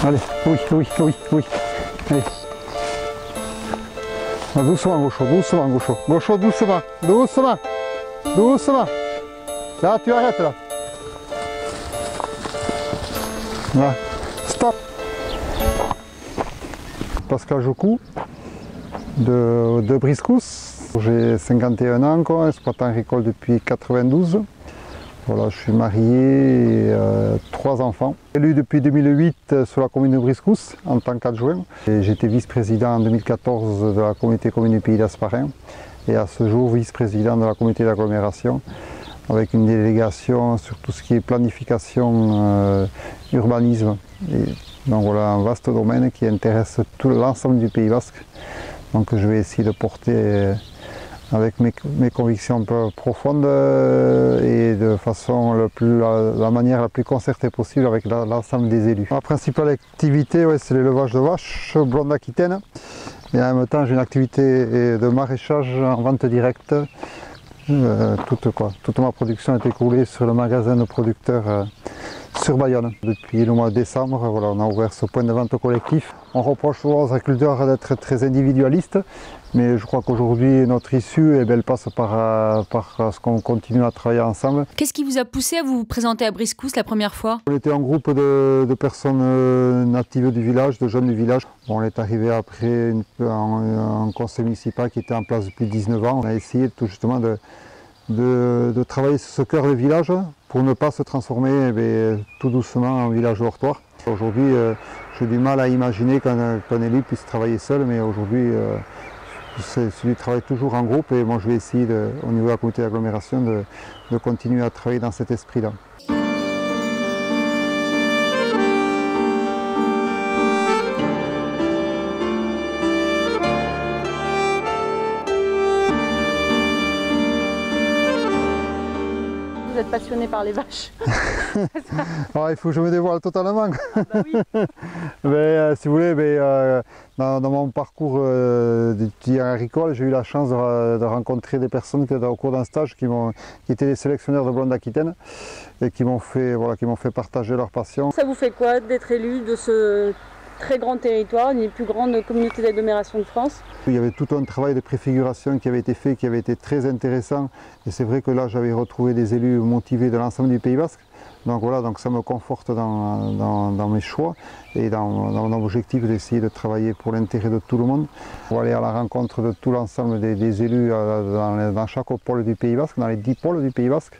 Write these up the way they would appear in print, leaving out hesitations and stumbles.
Allez, oui, oui, oui, oui. Allez. Ah, doucement, Gaucho, doucement, Gaucho. Gaucho, doucement, doucement, doucement. Là, tu arrêtes, là. Là, stop. Pascal Jocou, de Briscousse. J'ai 51 ans, quoi, exploitant agricole depuis 92. Voilà, je suis marié et 3 enfants. Élu depuis 2008 sur la commune de Briscousse en tant qu'adjoint. J'étais vice-président en 2014 de la communauté commune du Pays d'Asparin et à ce jour vice-président de la communauté d'agglomération avec une délégation sur tout ce qui est planification, urbanisme. Donc voilà, un vaste domaine qui intéresse tout l'ensemble du Pays Basque. Donc je vais essayer de porter avec mes convictions un peu profondes et de façon la manière la plus concertée possible avec l'ensemble des élus. Ma principale activité, ouais, c'est l'élevage de vaches blondes aquitaines. Et en même temps, j'ai une activité de maraîchage en vente directe. Toute ma production est écoulée sur le magasin de producteurs sur Bayonne. Depuis le mois de décembre, voilà, on a ouvert ce point de vente collectif. On reproche souvent aux agriculteurs d'être très individualistes, mais je crois qu'aujourd'hui notre issue elle passe par ce qu'on continue à travailler ensemble. Qu'est-ce qui vous a poussé à vous présenter à Briscousse la première fois? On était un groupe de personnes natives du village, de jeunes du village. Bon, on est arrivé après un conseil municipal qui était en place depuis 19 ans. On a essayé tout justement de travailler sur ce cœur de village pour ne pas se transformer tout doucement en village dortoir. Aujourd'hui, j'ai du mal à imaginer qu'un élu puisse travailler seul, mais aujourd'hui, celui travaille toujours en groupe et moi je vais essayer au niveau de la communauté d'agglomération de continuer à travailler dans cet esprit-là. Vous êtes passionné par les vaches. Alors, il faut que je me dévoile totalement. Ah bah oui. Mais, si vous voulez, dans mon parcours d'étudiant agricole, j'ai eu la chance de rencontrer des personnes au cours d'un stage qui étaient des sélectionneurs de blondes aquitaines et qui m'ont fait partager leur passion. Ça vous fait quoi d'être élu de ce très grand territoire, une des plus grandes communautés d'agglomération de France? Il y avait tout un travail de préfiguration qui avait été fait, qui avait été très intéressant. Et c'est vrai que là, j'avais retrouvé des élus motivés de l'ensemble du Pays Basque. Donc voilà, donc ça me conforte dans mes choix et dans mon objectif d'essayer de travailler pour l'intérêt de tout le monde. Pour aller à la rencontre de tout l'ensemble des élus dans chaque pôle du Pays Basque, dans les 10 pôles du Pays Basque.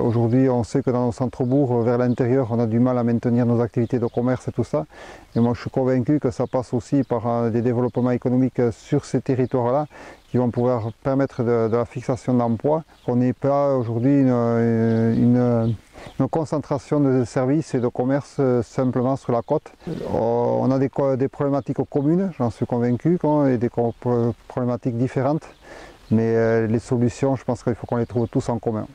Aujourd'hui, on sait que dans nos centres-bourgs, vers l'intérieur, on a du mal à maintenir nos activités de commerce et tout ça. Et moi, je suis convaincu que ça passe aussi par des développements économiques sur ces territoires-là qui vont pouvoir permettre de la fixation d'emplois, qu'on n'ait pas aujourd'hui une concentration de services et de commerce simplement sur la côte. On a des problématiques communes, j'en suis convaincu, et des problématiques différentes, mais les solutions, je pense qu'il faut qu'on les trouve tous en commun.